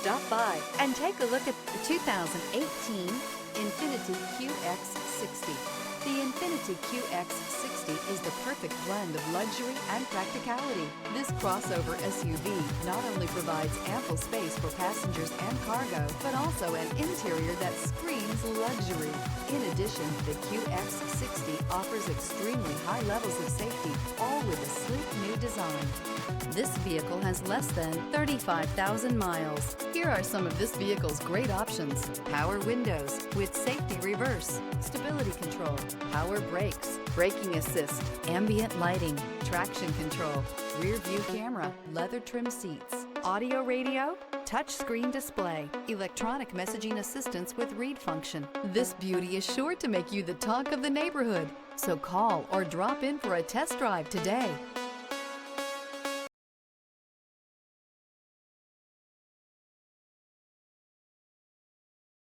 Stop by and take a look at the 2018 INFINITI QX60. The INFINITI QX60 is the perfect blend of luxury and practicality. This crossover SUV not only provides ample space for passengers and cargo, but also an interior that screams luxury. In addition, the QX60 offers extremely high levels of safety, all with a sleek new design. This vehicle has less than 35,000 miles. Here are some of this vehicle's great options: power windows with safety reverse, stability control, power brakes, braking assist, ambient lighting, traction control, rear view camera, leather trim seats, audio radio, touchscreen display, electronic messaging assistance with read function. This beauty is sure to make you the talk of the neighborhood. So call or drop in for a test drive today.